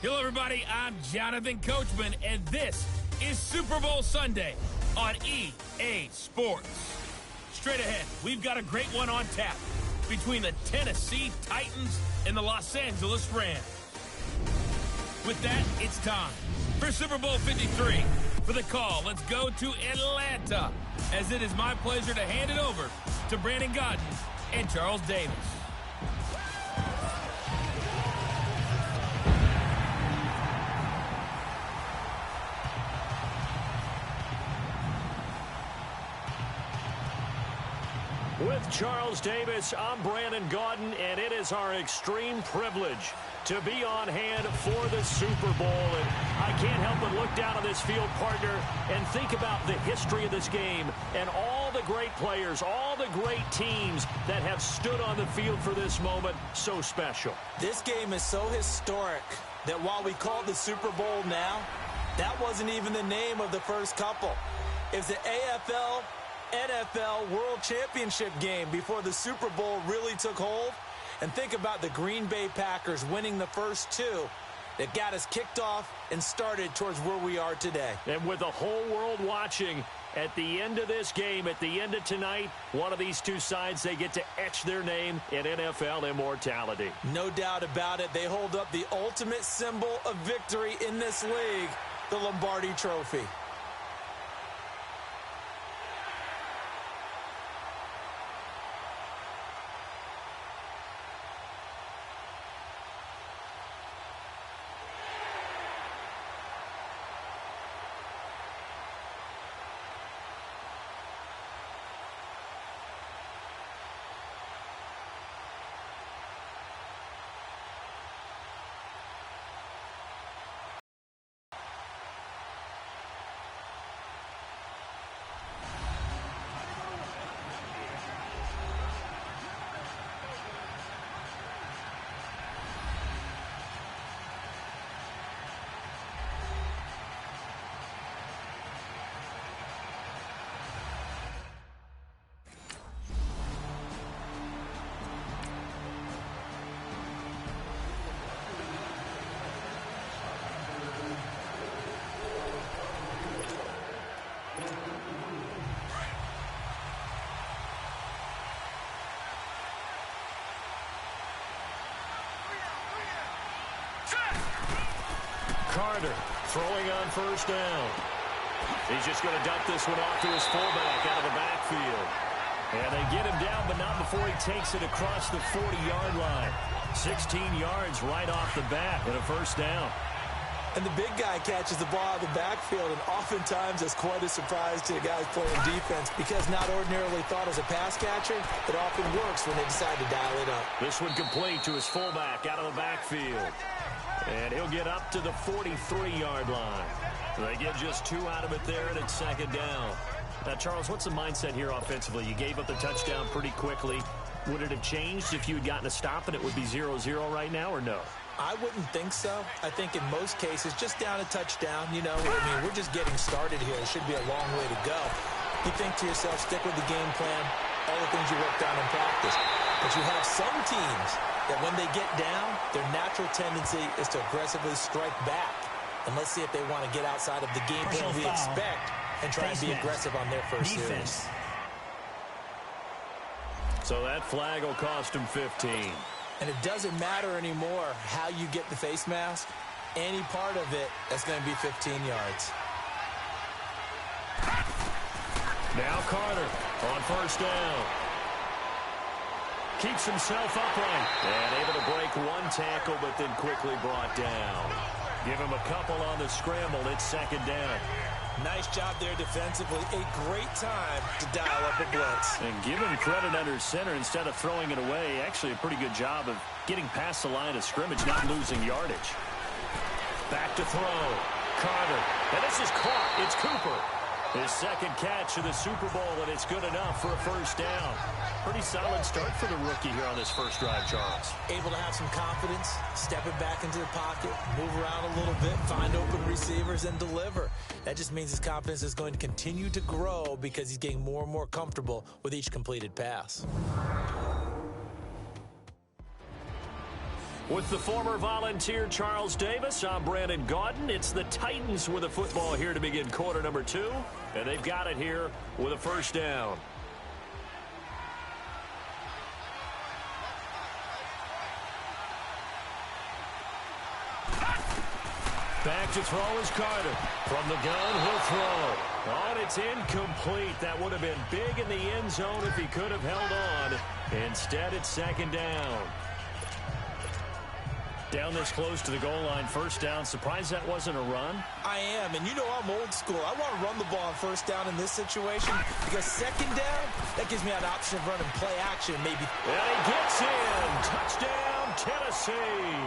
Hello, everybody. I'm Jonathan Coachman, and this is Super Bowl Sunday on EA Sports. Straight ahead, we've got a great one on tap between the Tennessee Titans and the Los Angeles Rams. With that, it's time for Super Bowl 53. For the call, let's go to Atlanta, as it is my pleasure to hand it over to Brandon Godden and Charles Davis. With Charles Davis, I'm Brandon Godden, and it is our extreme privilege to be on hand for the Super Bowl. And I can't help but look down on this field, partner, and think about the history of this game and all the great players, all the great teams that have stood on the field for this moment. So special. This game is so historic that while we call it the Super Bowl now, that wasn't even the name of the first couple. It's the AFL NFL World Championship game before the Super Bowl really took hold. And think about the Green Bay Packers winning the first two that got us kicked off and started towards where we are today. And with the whole world watching, at the end of this game, at the end of tonight, one of these two sides, they get to etch their name in NFL immortality. No doubt about it. They hold up the ultimate symbol of victory in this league, the Lombardi Trophy. Carter throwing on first down. He's just going to dump this one off to his fullback out of the backfield. And they get him down, but not before he takes it across the 40-yard line. 16 yards right off the bat and a first down. And the big guy catches the ball out of the backfield, and oftentimes it's quite a surprise to the guys playing defense because not ordinarily thought as a pass catcher, it often works when they decide to dial it up. This one complete to his fullback out of the backfield. And he'll get up to the 43-yard line. They get just two out of it there, and it's second down. Now, Charles, what's the mindset here offensively? You gave up the touchdown pretty quickly. Would it have changed if you had gotten a stop and it would be 0-0 right now, or no? I wouldn't think so. I think in most cases, just down a touchdown, you know, we're just getting started here. It should be a long way to go. You think to yourself, stick with the game plan, all the things you worked on in practice. But you have some teams that when they get down, their natural tendency is to aggressively strike back. And let's see if they want to get outside of the game plan we expect and try and be aggressive on their first series. So that flag will cost him 15. And it doesn't matter anymore how you get the face mask. Any part of it, that's going to be 15 yards. Now Carter on first down. Keeps himself upright and able to break one tackle, but then quickly brought down. Give him a couple on the scramble. It's second down. Nice job there defensively. A great time to dial up a blitz. And give him credit under center instead of throwing it away. Actually, a pretty good job of getting past the line of scrimmage, not losing yardage. Back to throw. Carter. And this is caught. It's Cooper. His second catch of the Super Bowl, and it's good enough for a first down. Pretty solid start for the rookie here on this first drive, Charles. Able to have some confidence, stepping back into the pocket, move around a little bit, find open receivers, and deliver. That just means his confidence is going to continue to grow because he's getting more and more comfortable with each completed pass. With the former Volunteer Charles Davis, I'm Brandon Gaudin. It's the Titans with the football here to begin quarter number 2, and they've got it here with a first down. Back to throw is Carter. From the gun, he'll throw. Oh, and it's incomplete. That would have been big in the end zone if he could have held on. Instead, it's second down. Down this close to the goal line, first down. Surprised that wasn't a run? I am, and you know I'm old school. I want to run the ball on first down in this situation because second down, that gives me an option of running play action maybe. And he gets in. Touchdown, Tennessee.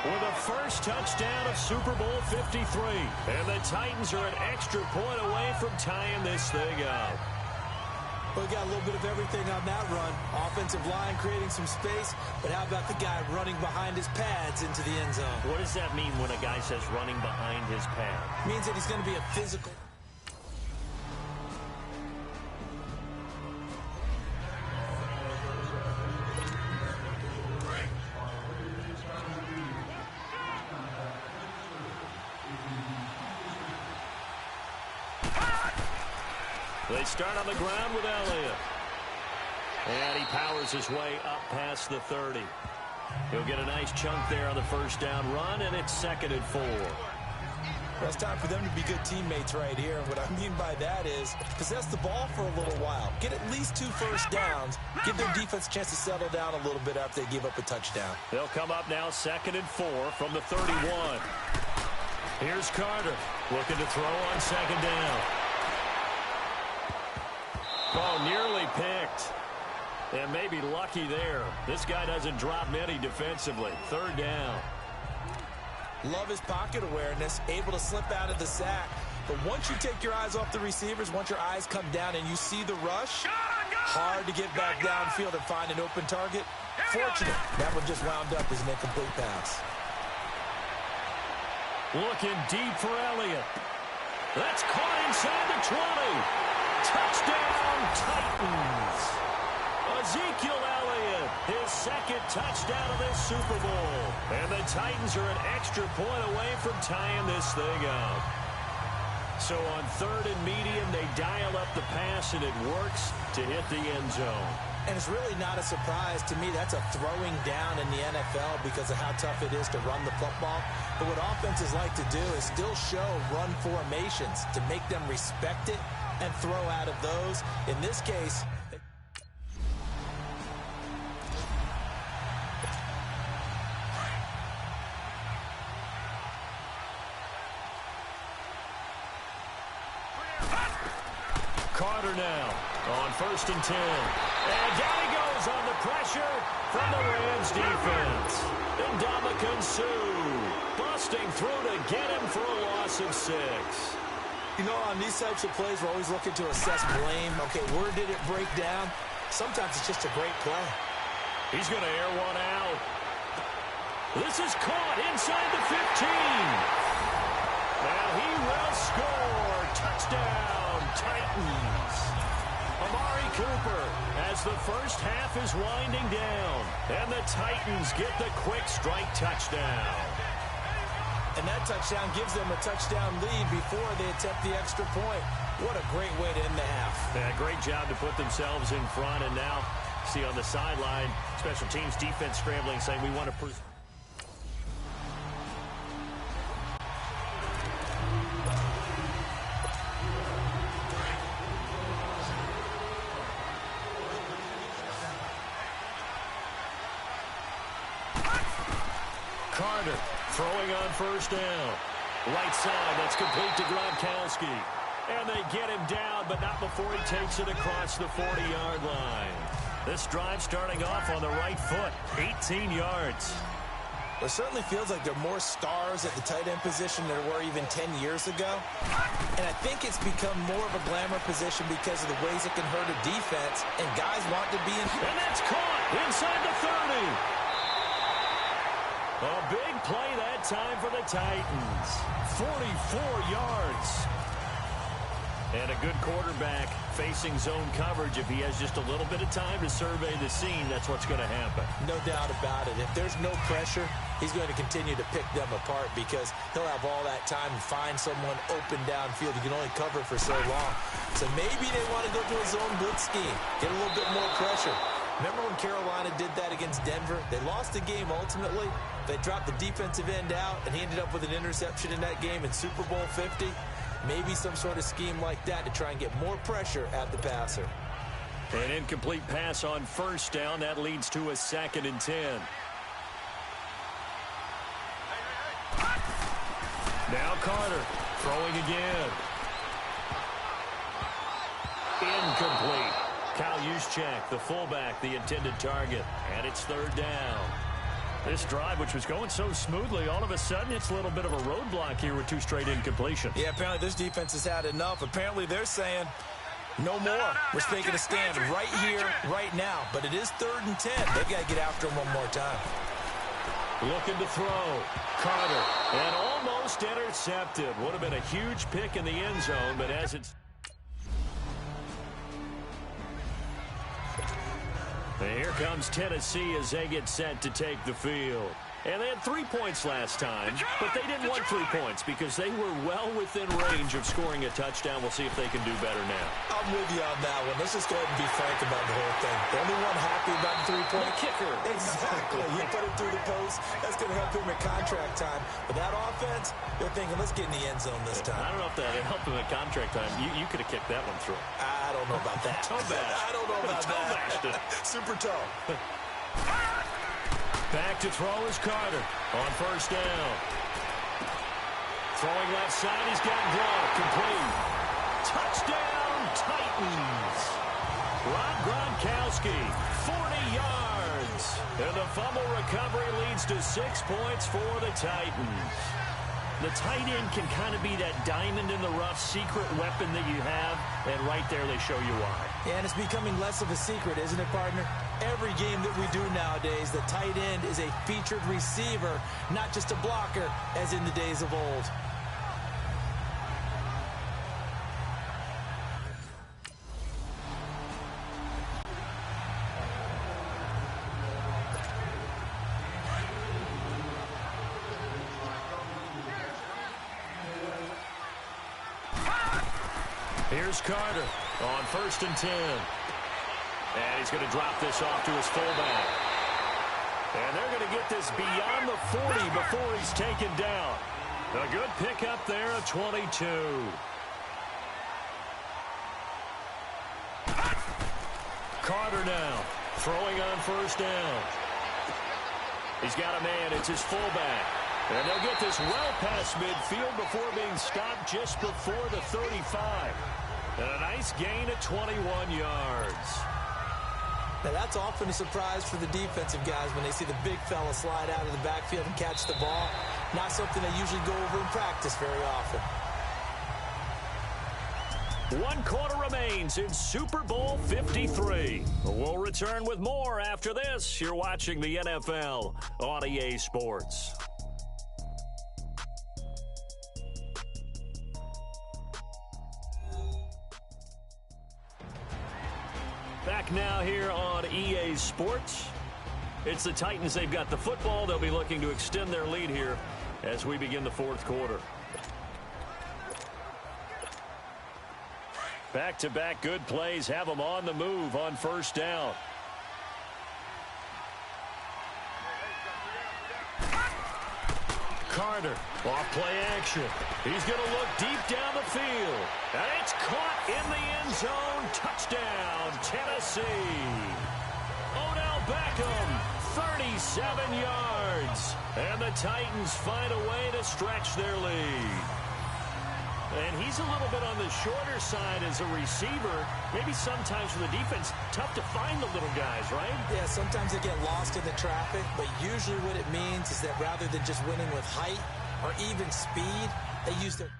With the first touchdown of Super Bowl 53. And the Titans are an extra point away from tying this thing up. We got a little bit of everything on that run. Offensive line creating some space, but how about the guy running behind his pads into the end zone? What does that mean when a guy says running behind his pad? It means that he's going to be a physical. They start on the ground with Elliott. And he powers his way up past the 30. He'll get a nice chunk there on the first down run, and it's 2nd and 4. Well, it's time for them to be good teammates right here. And what I mean by that is possess the ball for a little while. Get at least 2 first downs. Give their defense a chance to settle down a little bit after they give up a touchdown. They'll come up now 2nd and 4 from the 31. Here's Carter looking to throw on 2nd down. Oh, nearly picked. And maybe lucky there. This guy doesn't drop many defensively. 3rd down. Love his pocket awareness, able to slip out of the sack. But once you take your eyes off the receivers, once your eyes come down and you see the rush, hard to get back downfield and find an open target. Fortunate, that one just wound up as an incomplete pass. Looking deep for Elliott. That's caught inside the 20. Touchdown, Titans. Ezekiel Elliott, his 2nd touchdown of this Super Bowl. And the Titans are an extra point away from tying this thing up. So on 3rd and medium, they dial up the pass, and it works to hit the end zone. And it's really not a surprise to me. That's a throwing down in the NFL because of how tough it is to run the football. But what offenses like to do is still show run formations to make them respect it and throw out of those. In this case, Carter now on 1st and 10. And down he goes on the pressure from the Rams defense. And Ndamukong Suh busting through to get him for a loss of 6. you know, on these types of plays, we're always looking to assess blame. Okay, where did it break down? Sometimes it's just a great play. He's going to air one out. This is caught inside the 15. Now he will score. Touchdown, Titans. Amari Cooper as the first half is winding down. And the Titans get the quick strike touchdown. And that touchdown gives them a touchdown lead before they attempt the extra point. What a great way to end the half. Yeah, great job to put themselves in front. And now, see on the sideline, special teams defense scrambling, saying we want to prove. Carter throwing on first down. Right side, that's complete to Gronkowski. And they get him down, but not before he takes it across the 40-yard line. This drive starting off on the right foot, 18 yards. It certainly feels like there are more stars at the tight end position than there were even 10 years ago. And I think it's become more of a glamour position because of the ways it can hurt a defense, and guys want to be in. And that's caught inside the 30. A big play that time for the Titans. 44 yards. And a good quarterback facing zone coverage, if he has just a little bit of time to survey the scene, that's what's going to happen. No doubt about it. If there's no pressure, he's going to continue to pick them apart because he'll have all that time to find someone open downfield. He can only cover for so long. So maybe they want to go to a zone blitz scheme, get a little bit more pressure. Remember when Carolina did that against Denver? They lost the game ultimately. They dropped the defensive end out, and he ended up with an interception in that game in Super Bowl 50. Maybe some sort of scheme like that to try and get more pressure at the passer. An incomplete pass on first down. That leads to a 2nd and 10. Now Carter throwing again. Incomplete. Kyle Juszczyk, the fullback, the intended target. And it's 3rd down. This drive, which was going so smoothly, all of a sudden it's a little bit of a roadblock here with 2 straight incompletions. Yeah, apparently this defense has had enough. Apparently they're saying no more. We're taking a stand right here, right now. But it is 3rd and 10. They've got to get after him one more time. Looking to throw. Carter. And almost intercepted. Would have been a huge pick in the end zone, but as it's... And here comes Tennessee as they get set to take the field. And they had 3 points last time, but they didn't want 3 points because they were well within range of scoring a touchdown. We'll see if they can do better now. I'm with you on that one. Let's just go ahead and be frank about the whole thing. The only one happy about the 3-point kicker. Exactly. He put it through the post. That's going to help him at contract time. But that offense, they're thinking, let's get in the end zone this time. I don't know if that helped him at contract time. You could have kicked that one through. I don't know about that. Toe bash. I don't know about that. Super toe. Back to throw is Carter on first down. Throwing left side, he's got Gronk, complete. Touchdown, Titans. Rob Gronkowski, 40 yards. And the fumble recovery leads to 6 points for the Titans. The tight end can kind of be that diamond in the rough secret weapon that you have, and right there they show you why. Yeah, and it's becoming less of a secret, isn't it, partner? Every game that we do nowadays, the tight end is a featured receiver, not just a blocker, as in the days of old. Here's Carter on 1st and 10. And he's going to drop this off to his fullback. And they're going to get this beyond the 40 before he's taken down. A good pickup there, a 22. Carter now throwing on first down. He's got a man. It's his fullback. And they'll get this well past midfield before being stopped just before the 35. And a nice gain of 21 yards. Now, that's often a surprise for the defensive guys when they see the big fella slide out of the backfield and catch the ball. Not something they usually go over in practice very often. 1 quarter remains in Super Bowl 53. We'll return with more after this. You're watching the NFL on EA Sports. Back now here on EA Sports. It's the Titans. They've got the football. They'll be looking to extend their lead here as we begin the 4th quarter. Back-to-back good plays have them on the move on first down. Carter, off play action. He's going to look deep down the field. And it's caught in the end zone. Touchdown, Tennessee. Odell Beckham, 37 yards. And the Titans find a way to stretch their lead. And he's a little bit on the shorter side as a receiver. Maybe sometimes for the defense, tough to find the little guys, right? Yeah, sometimes they get lost in the traffic, but usually what it means is that rather than just winning with height or even speed, they use their...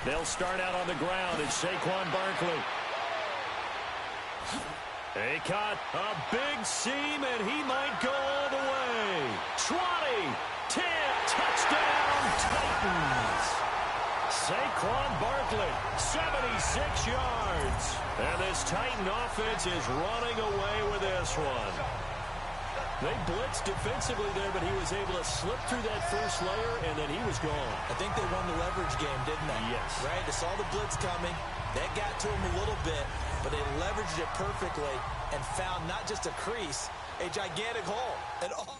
They'll start out on the ground. It's Saquon Barkley. They caught a big seam, and he might go all the way. 20, 10, touchdown, Titans. Saquon Barkley, 76 yards. And this Titan offense is running away with this one. They blitzed defensively there, but he was able to slip through that first layer, and then he was gone. I think they won the leverage game, didn't they? Yes. Right? They saw the blitz coming. That got to him a little bit, but they leveraged it perfectly and found not just a crease, a gigantic hole. And all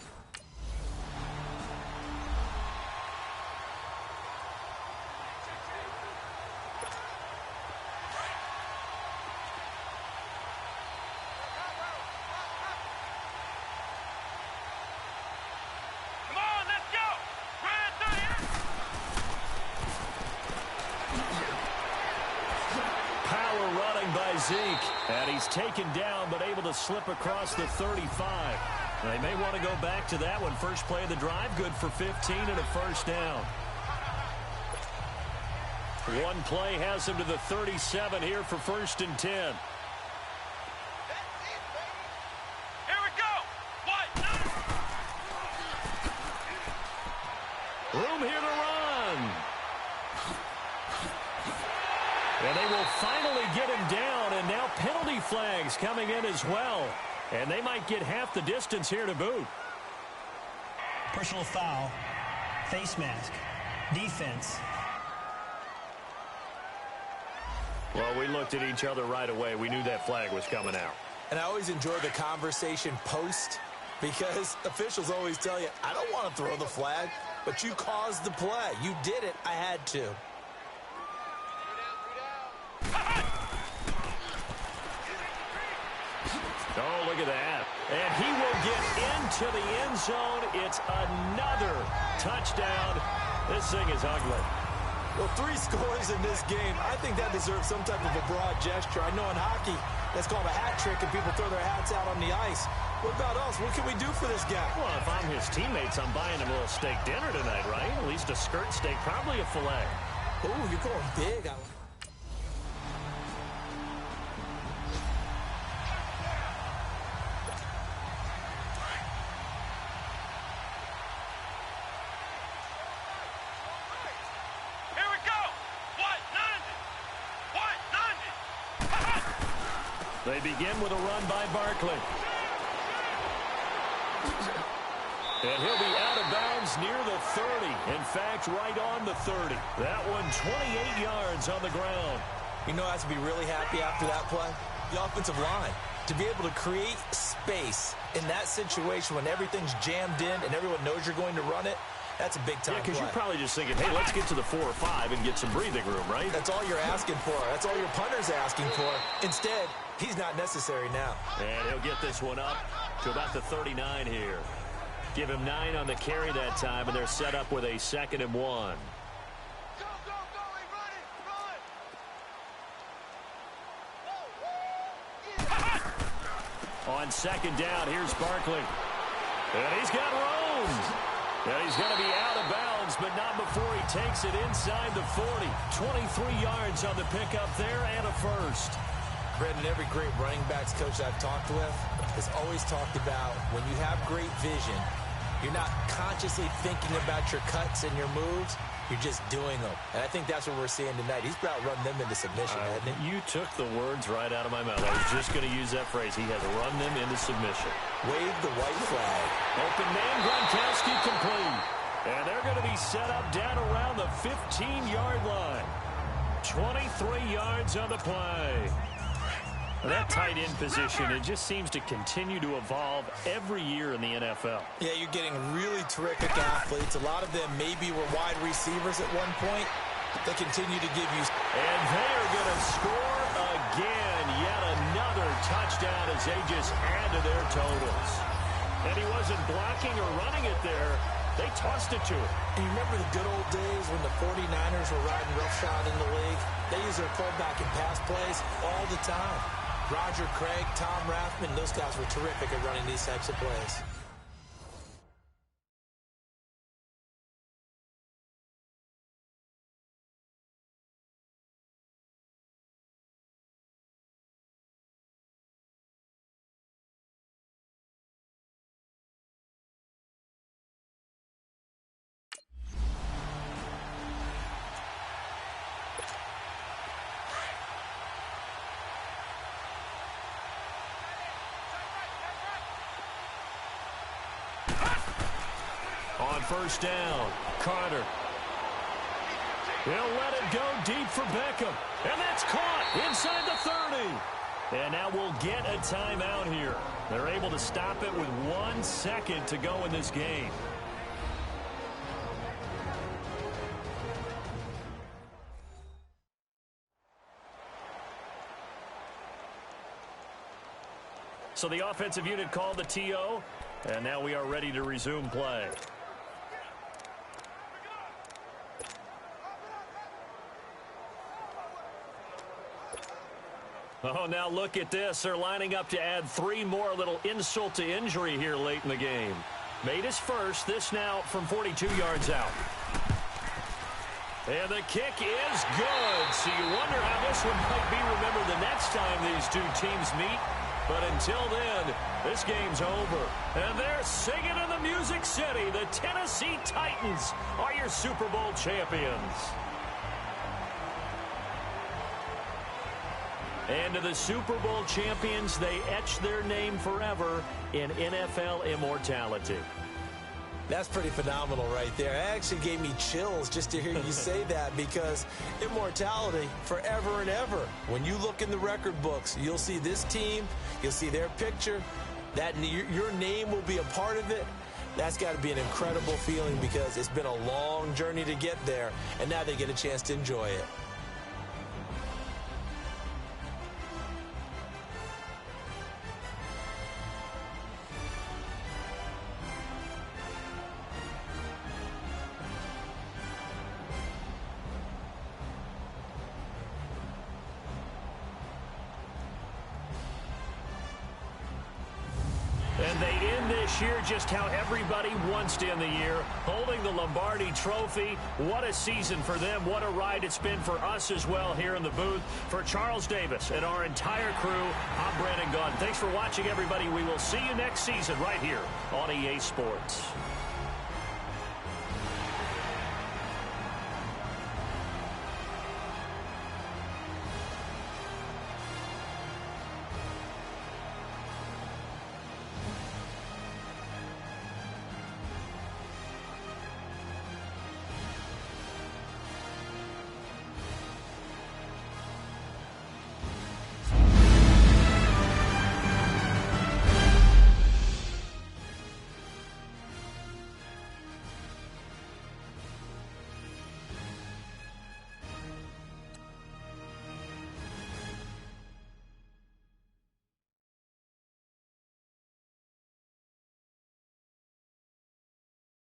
Zeke, and he's taken down but able to slip across the 35. They may want to go back to that one. First play of the drive, good for 15 and a first down. One play has him to the 37 here for 1st and 10. Here we go. What? Room here to run. And they will finally get him down, and now penalty flags coming in as well. And they might get half the distance here to boot. Personal foul, face mask, defense. Well, we looked at each other right away. We knew that flag was coming out. And I always enjoy the conversation post, because officials always tell you, I don't want to throw the flag, but you caused the play. You did it. I had to. Oh, look at that. And he will get into the end zone. It's another touchdown. This thing is ugly. Well, 3 scores in this game. I think that deserves some type of a broad gesture. I know in hockey, that's called a hat trick, and people throw their hats out on the ice. What about us? What can we do for this guy? Well, if I'm his teammates, I'm buying him a little steak dinner tonight, right? At least a skirt steak, probably a filet. Ooh, you're going big. They begin with a run by Barkley. And he'll be out of bounds near the 30. In fact, right on the 30. That one 28 yards on the ground. You know, I have to be really happy after that play. The offensive line. To be able to create space in that situation when everything's jammed in and everyone knows you're going to run it, that's a big-time play. Yeah, because you're probably just thinking, hey, let's get to the 4 or 5 and get some breathing room, right? That's all you're asking for. That's all your punter's asking for. Instead, he's not necessary now. And he'll get this one up to about the 39 here. Give him 9 on the carry that time, and they're set up with a 2nd and 1. On 2nd down, here's Barkley. And he's got room. And he's going to be out of bounds, but not before he takes it inside the 40. 23 yards on the pickup there and a first. Brendan, every great running backs coach I've talked with has always talked about when you have great vision, you're not consciously thinking about your cuts and your moves. You're just doing them. And I think that's what we're seeing tonight. He's about run them into submission, hasn't he? You took the words right out of my mouth. I was just going to use that phrase. He has run them into submission. Wave the white flag. Open man, Gronkowski complete. And they're going to be set up down around the 15-yard line. 23 yards on the play. That tight end position, it just seems to continue to evolve every year in the NFL. Yeah, you're getting really terrific athletes. A lot of them maybe were wide receivers at one point. They continue to give you... And they are going to score again. Yet another touchdown as they just add to their totals. And he wasn't blocking or running it there. They tossed it to him. And you remember the good old days when the 49ers were riding roughshod in the league? They used their fullback in pass plays all the time. Roger Craig, Tom Rathman, those guys were terrific at running these types of plays. on first down. Carter. He'll let it go deep for Beckham. And that's caught inside the 30. And now we'll get a timeout here. They're able to stop it with 1 second to go in this game. So the offensive unit called the TO, and now we are ready to resume play. Oh, now look at this. They're lining up to add 3 more, little insult to injury here late in the game. Made his first, this now from 42 yards out. And the kick is good. So you wonder how this one might be remembered the next time these two teams meet. But until then, this game's over. And they're singing in the Music City. The Tennessee Titans are your Super Bowl champions. And to the Super Bowl champions, they etch their name forever in NFL immortality. That's pretty phenomenal right there. It actually gave me chills just to hear you say that, because immortality forever and ever. When you look in the record books, you'll see this team, you'll see their picture, that your name will be a part of it. That's got to be an incredible feeling, because it's been a long journey to get there, and now they get a chance to enjoy it. And they end this year just how everybody wants to end the year, holding the Lombardi Trophy. What a season for them. What a ride it's been for us as well here in the booth. For Charles Davis and our entire crew, I'm Brandon Gaudin. Thanks for watching, everybody. We will see you next season right here on EA Sports.